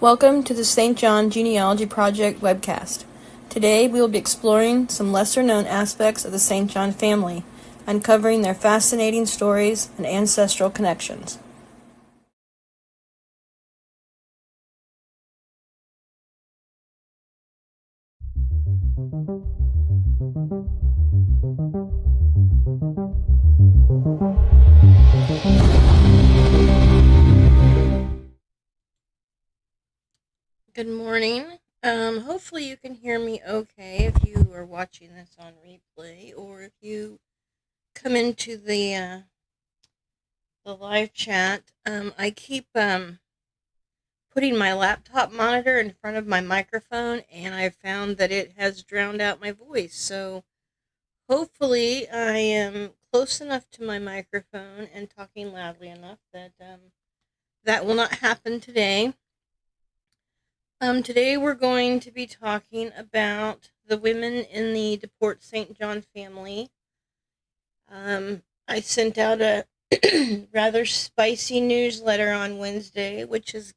Welcome to the St. John Genealogy Project webcast. Today we will be exploring some lesser-known aspects of the St. John family, uncovering their fascinating stories and ancestral connections. Good morning. Hopefully you can hear me okay if you are watching this on replay, or if you come into the live chat. I keep putting my laptop monitor in front of my microphone, and I found that it has drowned out my voice. So hopefully I am close enough to my microphone and talking loudly enough that that will not happen today. Today we're going to be talking about the women in the DePort St. John family. I sent out a rather spicy newsletter on Wednesday, which has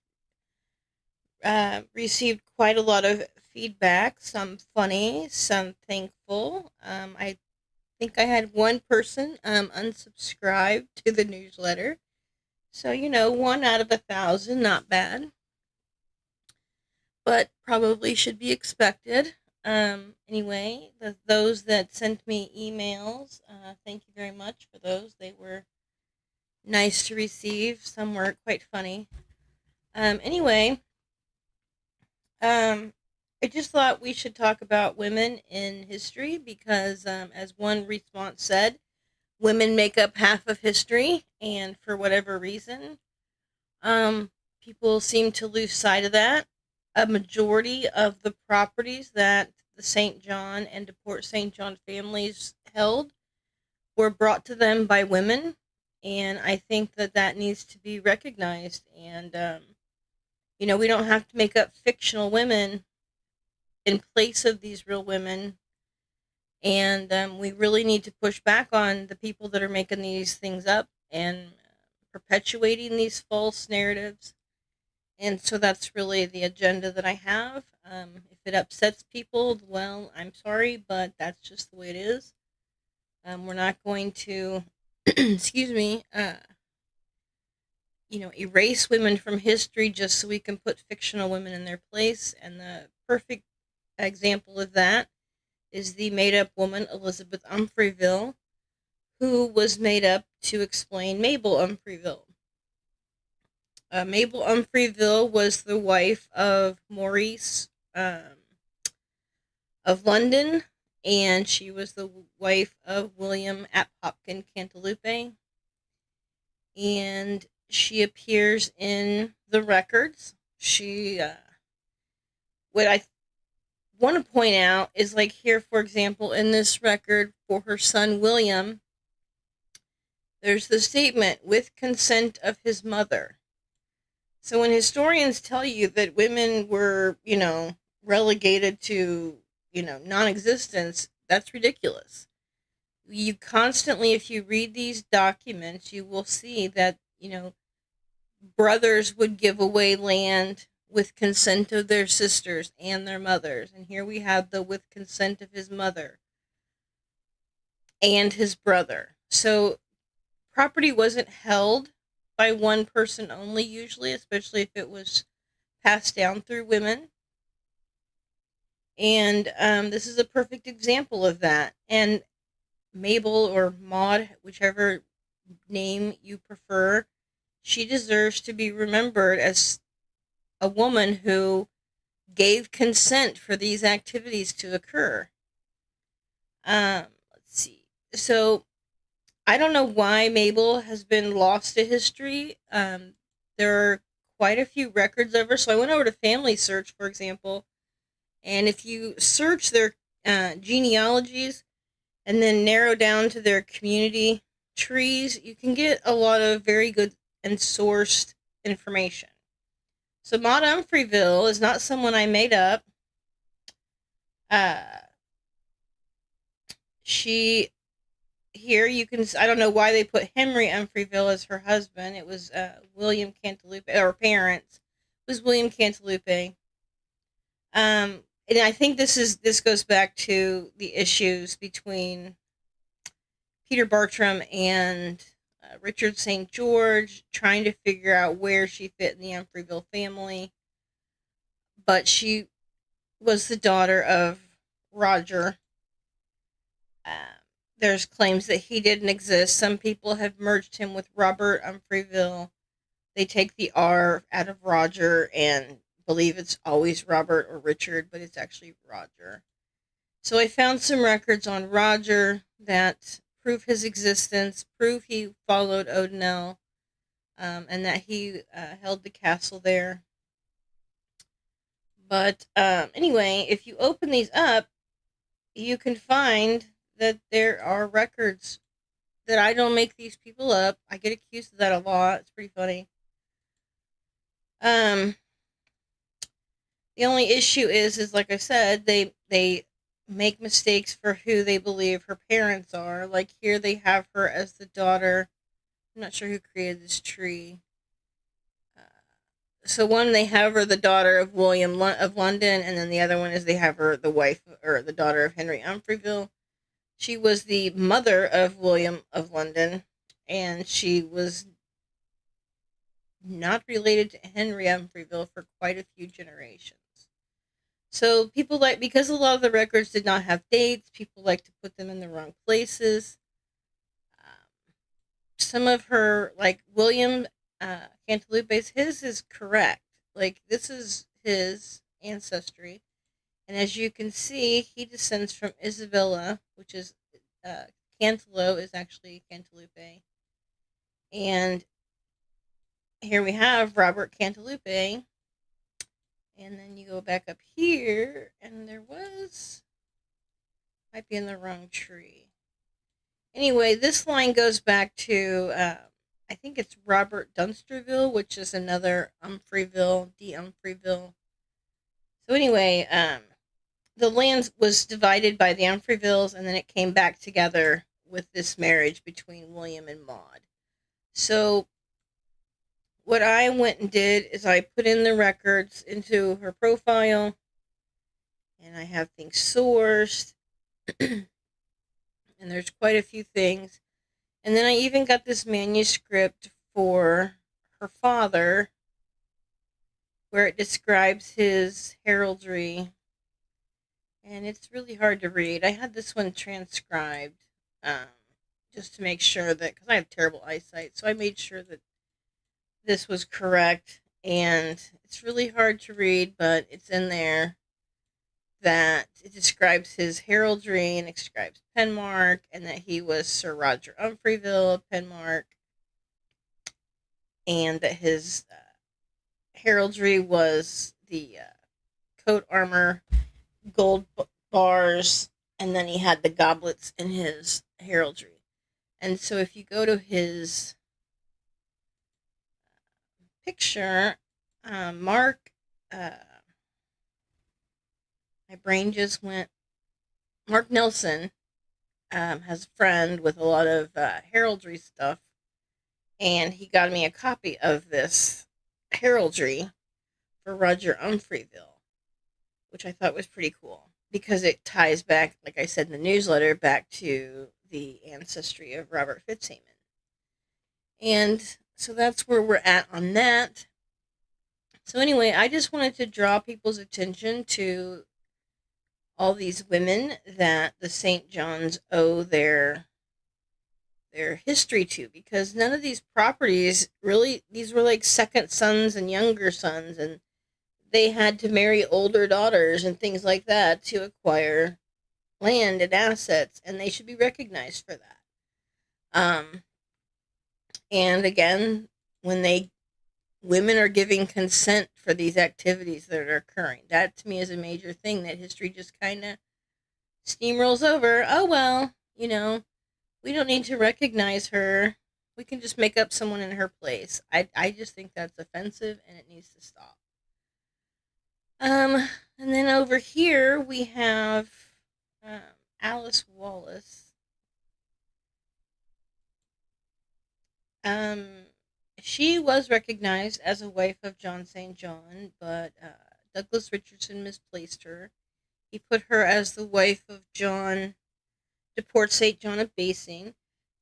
received quite a lot of feedback, some funny, some thankful. I think I had one person unsubscribe to the newsletter. So, 1 out of 1,000, not bad, but probably should be expected. Anyway, those that sent me emails, thank you very much for those. They were nice to receive. Some were quite funny. Anyway, I just thought we should talk about women in history because, as one response said, women make up half of history, and for whatever reason, people seem to lose sight of that. A majority of the properties that the St. John and DePort St. John families held were brought to them by women, and I think that needs to be recognized. And, we don't have to make up fictional women in place of these real women, and we really need to push back on the people that are making these things up and perpetuating these false narratives. And so that's really the agenda that I have. If it upsets people, well, I'm sorry, but that's just the way it is. We're not going to, excuse me, erase women from history just so we can put fictional women in their place. And the perfect example of that is the made-up woman, Elizabeth Umfreyville, who was made up to explain Mabel Umfreyville. Mabel Umfreyville was the wife of Maurice of London, and she was the wife of William ap Hopkins Cantilupe, and she appears in the records. She, what I want to point out is, like here, for example, in this record for her son William, there's the statement, with consent of his mother. So when historians tell you that women were, relegated to, non-existence, that's ridiculous. You constantly, if you read these documents, you will see that, brothers would give away land with consent of their sisters and their mothers. And here we have the with consent of his mother and his brother. So property wasn't held by one person only, usually, especially if it was passed down through women. And this is a perfect example of that. And Mabel, or Maud, whichever name you prefer, she deserves to be remembered as a woman who gave consent for these activities to occur. Let's So I don't know why Mabel has been lost to history. There are quite a few records of her. So I went over to Family Search, for example, and if you search their genealogies and then narrow down to their community trees, you can get a lot of very good and sourced information. So Maud Humphreyville is not someone I made up. Uh, she here you can, I don't know why they put Henry Humphreyville as her husband. It was William Cantaloupe, or parents. It was William cantaloupe. And I think this goes back to the issues between Peter Bartram and Richard St. George, trying to figure out where she fit in the Humphreyville family. But she was the daughter of Roger. Um, there's claims that he didn't exist. Some people have merged him with Robert Humphreyville. They take the R out of Roger and believe it's always Robert or Richard, but it's actually Roger. So I found some records on Roger that prove his existence, prove he followed Odinel, and that he held the castle there. But anyway, if you open these up, you can find that there are records that I don't make these people up. I get accused of that a lot. It's pretty funny. Um, the only issue is like I said, they make mistakes for who they believe her parents are. Like here, they have her as the daughter. I'm not sure who created this tree. So one, they have her the daughter of William of London, and then the other one is they have her the wife or the daughter of Henry Humphreyville. She was the mother of William of London, and she was not related to Henry Humphreyville for quite a few generations. So people like, because a lot of the records did not have dates, people like to put them in the wrong places. Some of her, like William Cantaloupe's, his is correct. Like this is his ancestry, and as you can see, he descends from Isabella, which is Cantalo is actually Cantaloupe, and here we have Robert Cantaloupe, and then you go back up here, and there was, might be in the wrong tree. Anyway, this line goes back to I think it's Robert Dunsterville, which is another Humphreyville, D. Humphreyville. So anyway, the land was divided by the Humphreyvilles, and then it came back together with this marriage between William and Maud. So what I went and did is I put in the records into her profile, and I have things sourced, and there's quite a few things. And then I even got this manuscript for her father, where it describes his heraldry, and it's really hard to read. I had this one transcribed, um, just to make sure that, because I have terrible eyesight, so I made sure that this was correct. And it's really hard to read, but it's in there that it describes his heraldry and it describes Penmark, and that he was Sir Roger Humphreyville of Penmark, and that his heraldry was the coat armor, gold bars, and then he had the goblets in his heraldry. And so if you go to his picture, Mark, my brain just went, Mark Nelson has a friend with a lot of heraldry stuff, and he got me a copy of this heraldry for Roger Humphreyville, which I thought was pretty cool because it ties back, like I said in the newsletter, back to the ancestry of Robert Fitzhamon. And so that's where we're at on that. So anyway, I just wanted to draw people's attention to all these women that the St. Johns owe their history to, because none of these properties really, these were like second sons and younger sons, and they had to marry older daughters and things like that to acquire land and assets, and they should be recognized for that. Um, and again, when women are giving consent for these activities that are occurring, that to me is a major thing that history just kind of steamrolls over. Oh well, we don't need to recognize her. We can just make up someone in her place. I just think that's offensive and it needs to stop. And then over here we have um, Alice Wallace. Um, she was recognized as a wife of John St. John, but Douglas Richardson misplaced her. He put her as the wife of John de Port St. John of Basing.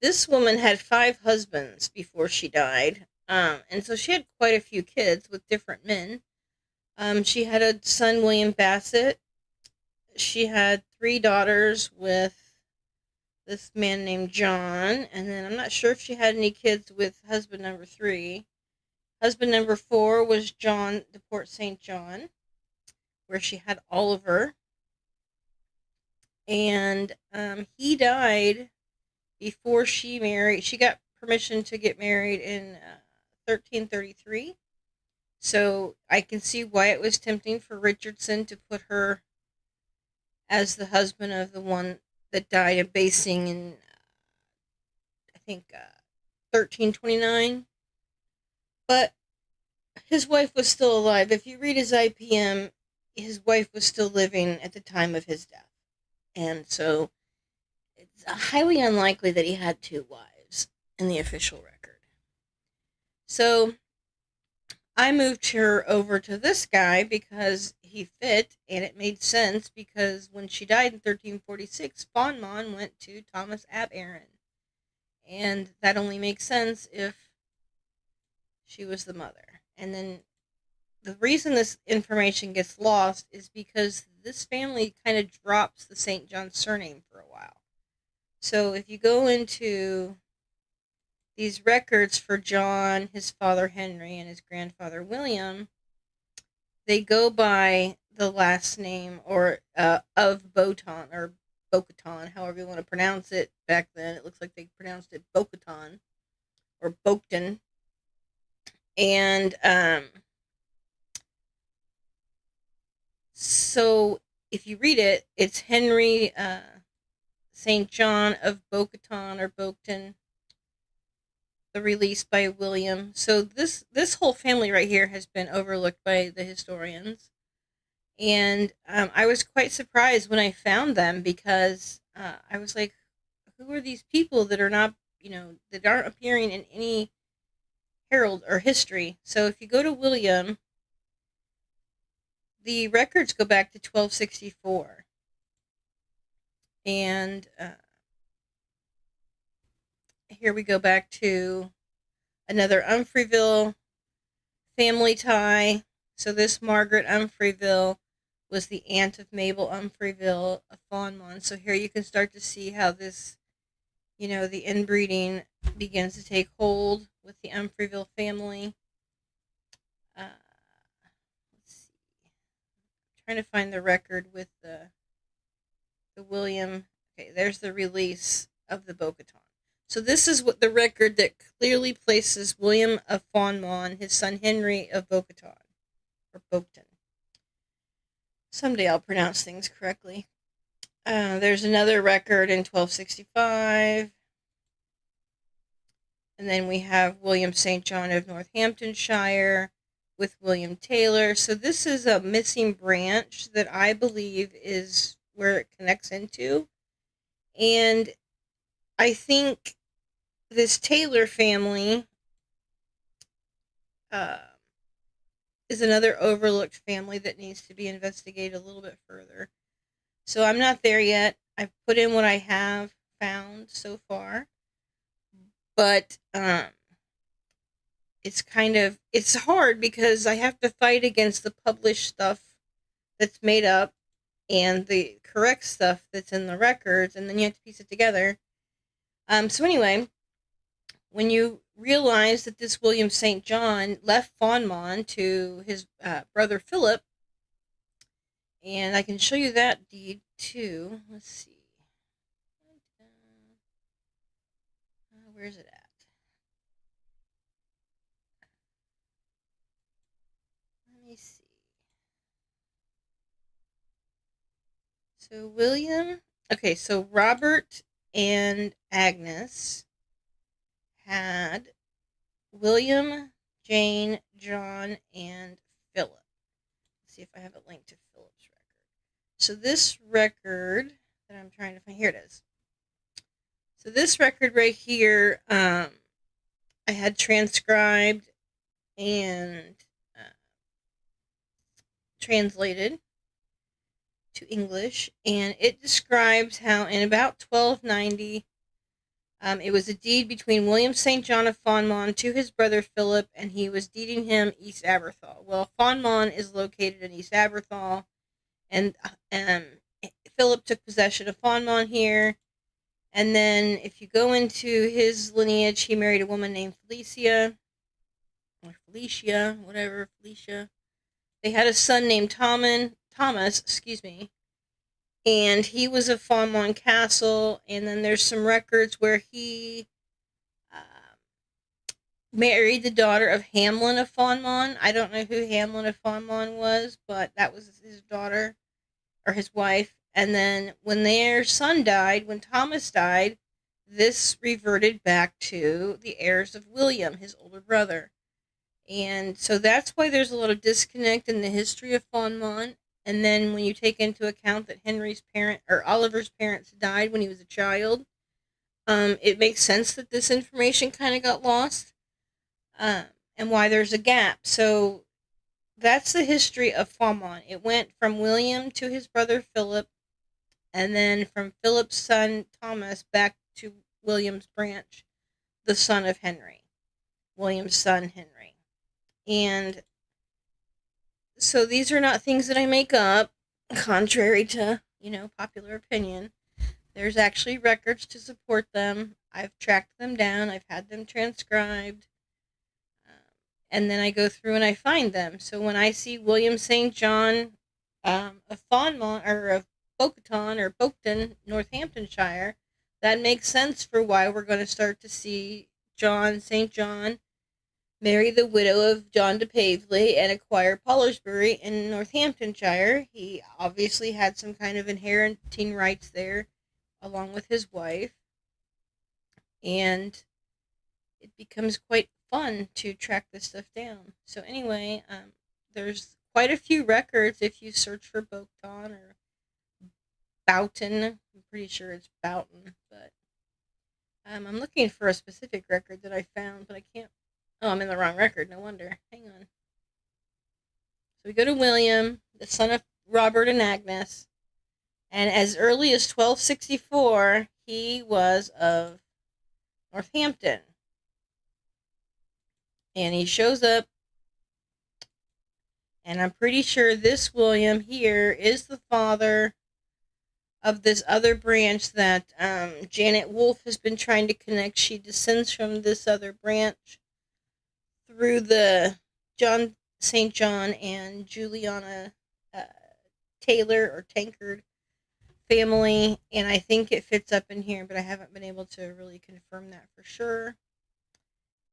This woman had 5 husbands before she died, and so she had quite a few kids with different men. She had a son, William Bassett. She had 3 daughters with this man named John, and then I'm not sure if she had any kids with husband number 3. Husband number 4 was John de Port St. John, where she had Oliver, and he died before she married. She got permission to get married in 1333. So I can see why it was tempting for Richardson to put her as the husband of the one that died of Basing in, I think, 1329. But his wife was still alive. If you read his IPM, his wife was still living at the time of his death. And so it's highly unlikely that he had 2 wives in the official record. So I moved her over to this guy because he fit, and it made sense because when she died in 1346, Fawnmon went to Thomas Ab Aaron. And that only makes sense if she was the mother. And then the reason this information gets lost is because this family kind of drops the St. John surname for a while. So if you go into these records for John, his father Henry, and his grandfather William, they go by the last name or of Boton or Bocaton, however you want to pronounce it. Back then, it looks like they pronounced it Bocaton or Bocton, and so if you read it, it's Henry St. John of Bocaton or Bocton, the release by William. So this whole family right here has been overlooked by the historians, and I was quite surprised when I found them because I was like, who are these people that are not, that aren't appearing in any herald or history? So if you go to William, the records go back to 1264, and here we go back to another Umfreyville family tie. So this Margaret Umfreyville was the aunt of Mabel Umfreyville of Fawnmon. So here you can start to see how this, the inbreeding begins to take hold with the Umfreyville family. Let's see. I'm trying to find the record with the William. Okay, there's the release of the Bocaton. So this is what the record that clearly places William of Fawnmon, his son Henry of Bocaton, or Bocton. Someday I'll pronounce things correctly. There's another record in 1265. And then we have William St. John of Northamptonshire with William Taylor. So this is a missing branch that I believe is where it connects into. And I think this Taylor family is another overlooked family that needs to be investigated a little bit further. So I'm not there yet. I've put in what I have found so far. But it's hard because I have to fight against the published stuff that's made up and the correct stuff that's in the records, and then you have to piece it together. So anyway, when you realize that this William St. John left Fawnmon to his brother Philip, And I can show you that deed too. Let's see. Where's it at? Let me see. So William. Okay, so Robert and Agnes had William, Jane, John, and Philip. Let's see if I have a link to Philip's record. So this record that I'm trying to find, here it is. So this record right here, I had transcribed and translated to English, and it describes how in about 1290, it was a deed between William St. John of Fonmon to his brother Philip, and he was deeding him East Aberthal. Well, Fonmon is located in East Aberthal, and Philip took possession of Fonmon here. And then if you go into his lineage, he married a woman named Felicia, or Felicia, whatever, Felicia. They had a son named Thomas, and he was of Fonmon Castle. And then there's some records where he married the daughter of Hamlin of Fonmon. I don't know who Hamlin of Fonmon was, but that was his daughter, or his wife. And then when their son died, when Thomas died, this reverted back to the heirs of William, his older brother. And so that's why there's a lot of disconnect in the history of Fonmon. And then when you take into account that Oliver's parents died when he was a child, it makes sense that this information kind of got lost, and why there's a gap. So that's the history of Fonmon. It went from William to his brother Philip, and then from Philip's son Thomas back to William's branch, the son of Henry, William's son Henry. And so these are not things that I make up, contrary to, popular opinion. There's actually records to support them. I've tracked them down. I've had them transcribed. And then I go through and I find them. So when I see William St. John of Fonmon, or of Bocaton or Boketon, Northamptonshire, that makes sense for why we're going to start to see St. John marry the widow of John de Pavely and acquire Pollersbury in Northamptonshire. He obviously had some kind of inheriting rights there, along with his wife. And it becomes quite fun to track this stuff down. So anyway, there's quite a few records if you search for Boketon or Boughton. I'm pretty sure it's Boughton, but I'm looking for a specific record that I found, but I can't. Oh, I'm in the wrong record. No wonder. Hang on. So we go to William, the son of Robert and Agnes, and as early as 1264, he was of Northampton. And he shows up, and I'm pretty sure this William here is the father of this other branch that Janet Wolfe has been trying to connect. She descends from this other branch through the John St. John and Juliana Taylor or Tankard family, and I think it fits up in here, but I haven't been able to really confirm that for sure.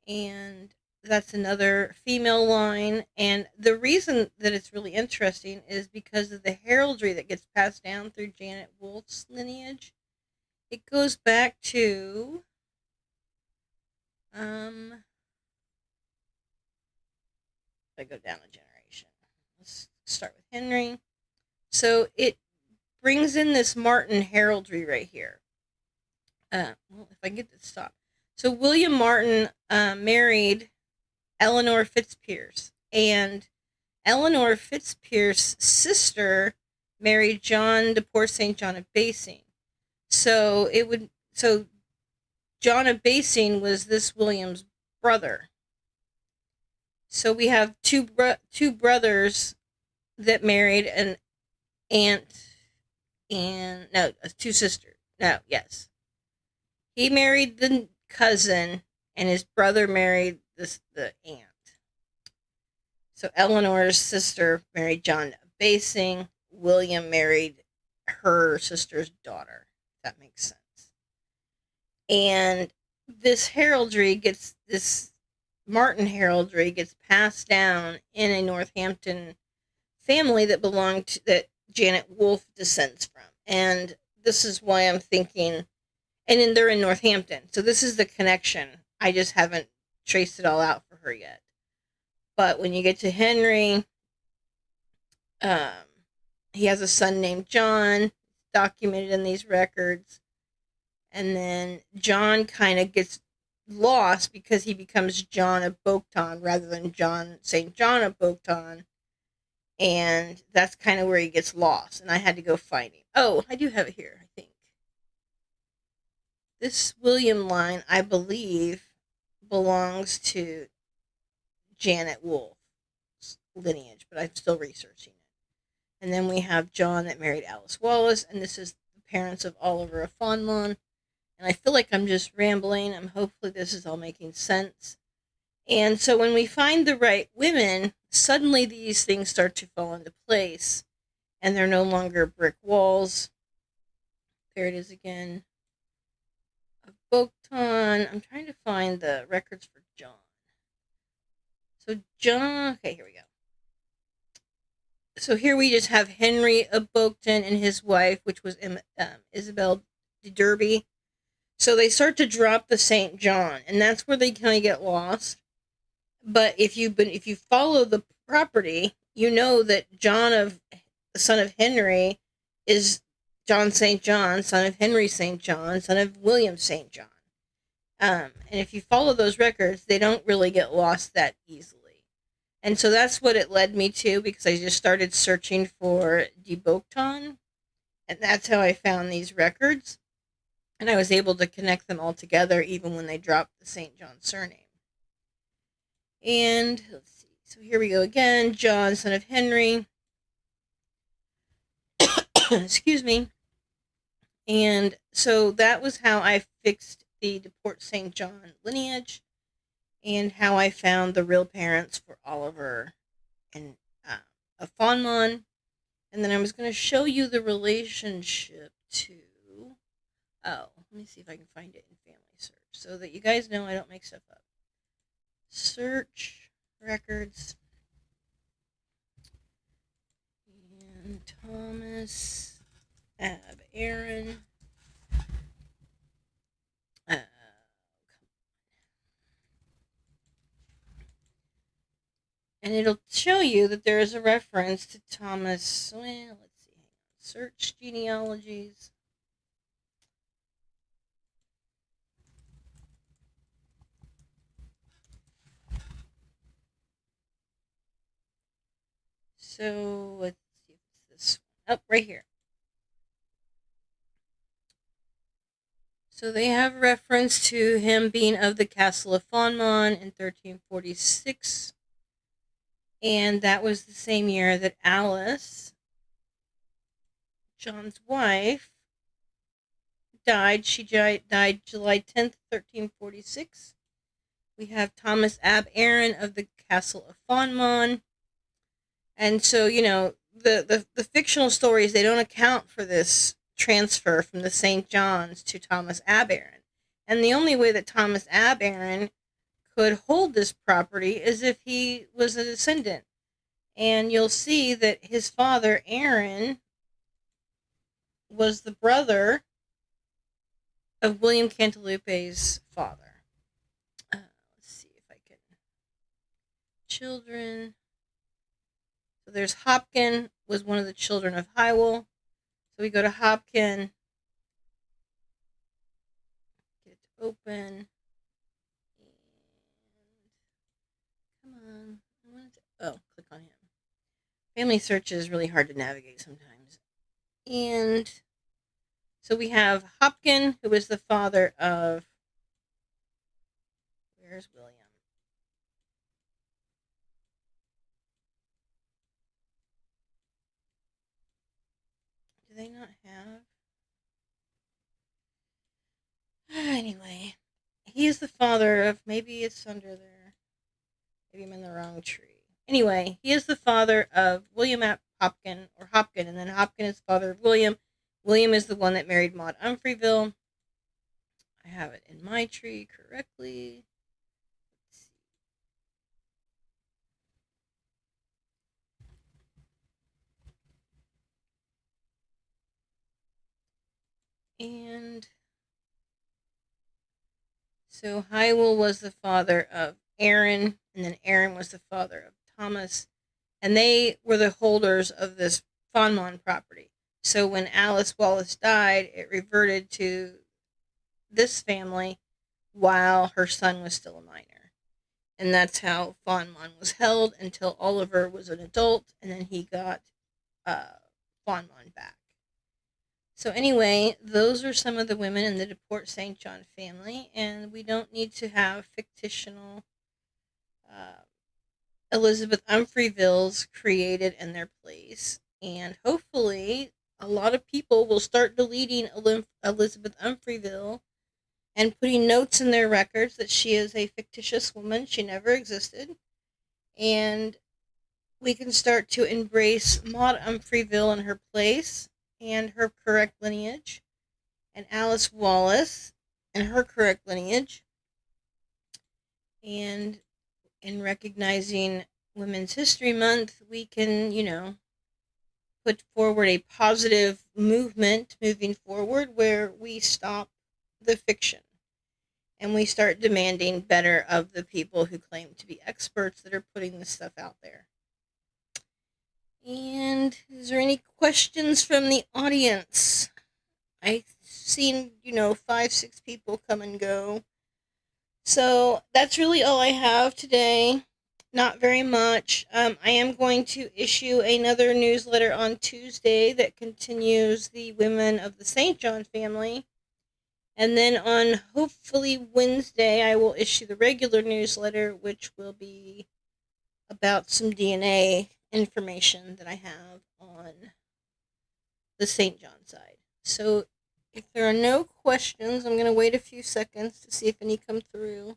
And that's another female line, and the reason that it's really interesting is because of the heraldry that gets passed down through Janet Wolfe's lineage. It goes back to I go down a generation. Let's start with Henry. So it brings in this Martin heraldry right here. Well, if I can get this to stop. So William Martin married Eleanor Fitzpierce, and Eleanor Fitzpierce's sister married John de Port St. John of Basing. So John of Basing was this William's brother. So we have two brothers that married an aunt and two sisters. No, yes. He married the cousin, and his brother married the aunt. So Eleanor's sister married John of Basing. William married her sister's daughter. If that makes sense. And this Martin heraldry gets passed down in a Northampton family that Janet Wolfe descends from. And this is why I'm thinking, and then they're in Northampton. So this is the connection. I just haven't traced it all out for her yet. But when you get to Henry, he has a son named John, documented in these records. And then John kind of gets lost because he becomes John of Beaucton rather than St. John of Beaucton. And that's kind of where he gets lost. And I had to go find him. Oh, I do have it here, I think. This William line, I believe, belongs to Janet Wolfe's lineage, but I'm still researching it. And then we have John that married Alice Wallace, and this is the parents of Oliver of Fawnmon. And I feel like I'm just rambling. Hopefully this is all making sense. And so when we find the right women, suddenly these things start to fall into place, and they're no longer brick walls. There it is again. Of Beaucton. I'm trying to find the records for John. So John, okay, here we go. So here we just have Henry of Beaucton and his wife, which was Isabel de Derby. So they start to drop the St. John, and that's where they kind of get lost. But if you follow the property, you know that the son of Henry, is John St. John, son of Henry St. John, son of William St. John. And if you follow those records, they don't really get lost that easily. And so that's what it led me to, because I just started searching for de Beaucton, and that's how I found these records. And I was able to connect them all together, even when they dropped the St. John surname. And let's see. So here we go again. John, son of Henry. Excuse me. And so that was how I fixed the Port St. John lineage, and how I found the real parents for Oliver and of Fawnmon. And then I was going to show you the relationship to... Oh, let me see if I can find it in family search, so that you guys know I don't make stuff up. Search records. And Thomas Ab Aaron. And it'll show you that there is a reference to Thomas. Well, let's see. Search genealogies. So let's see if it's this one. Oh, right here. So they have reference to him being of the castle of Fawnmon in 1346. And that was the same year that Alice, John's wife, died. She died July 10th, 1346. We have Thomas Ab Aaron of the castle of Fawnmon. And so, the fictional stories, they don't account for this transfer from the St. John's to Thomas Ab Aaron. And the only way that Thomas Ab Aaron could hold this property is if he was a descendant. And you'll see that his father, Aaron, was the brother of William Cantilupe's father. Let's see if I can... Children... So there's Hopkin, was one of the children of Hywel. So we go to Hopkin. Get it to open. And come on. Click on him. Family search is really hard to navigate sometimes. And so we have Hopkin, who was the father of... Where's William? Do they not have... Anyway, he is the father of... Maybe it's under there. Maybe I'm in the wrong tree. Anyway, he is the father of William Ap Hopkin, and then Hopkin is father of William. William is the one that married Maud Umfreyville. I have it in my tree correctly. And so Hywel was the father of Aaron, and then Aaron was the father of Thomas, and they were the holders of this Fonmon property. So when Alice Wallace died, it reverted to this family while her son was still a minor. And that's how Fonmon was held until Oliver was an adult, and then he got Fonmon back. So anyway, those are some of the women in the DePort St. John family, and we don't need to have fictional uh, Elizabeth Umfreyvilles created in their place. And hopefully, a lot of people will start deleting Elizabeth Umfreyville and putting notes in their records that she is a fictitious woman. She never existed. And we can start to embrace Maud Umfreyville in her place and her correct lineage, and Alice Wallace and her correct lineage. And in recognizing Women's History Month, we can, put forward a positive movement moving forward where we stop the fiction and we start demanding better of the people who claim to be experts that are putting this stuff out there. And is there any questions from the audience? I've seen, 5, 6 people come and go. So that's really all I have today. Not very much. I am going to issue another newsletter on Tuesday that continues the women of the St. John family. And then on hopefully Wednesday, I will issue the regular newsletter, which will be about some DNA information that I have on the St. John side. So if there are no questions, I'm going to wait a few seconds to see if any come through.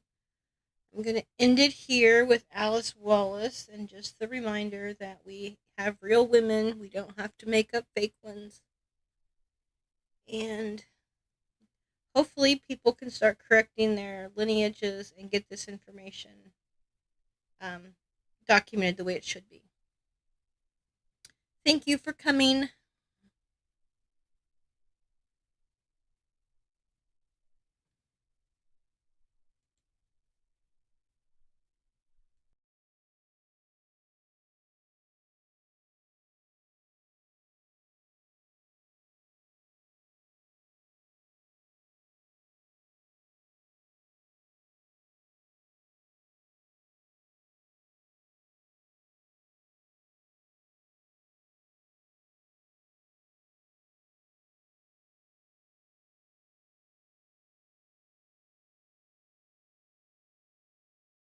I'm going to end it here with Alice Wallace and just the reminder that we have real women. We don't have to make up fake ones. And hopefully people can start correcting their lineages and get this information documented the way it should be. Thank you for coming.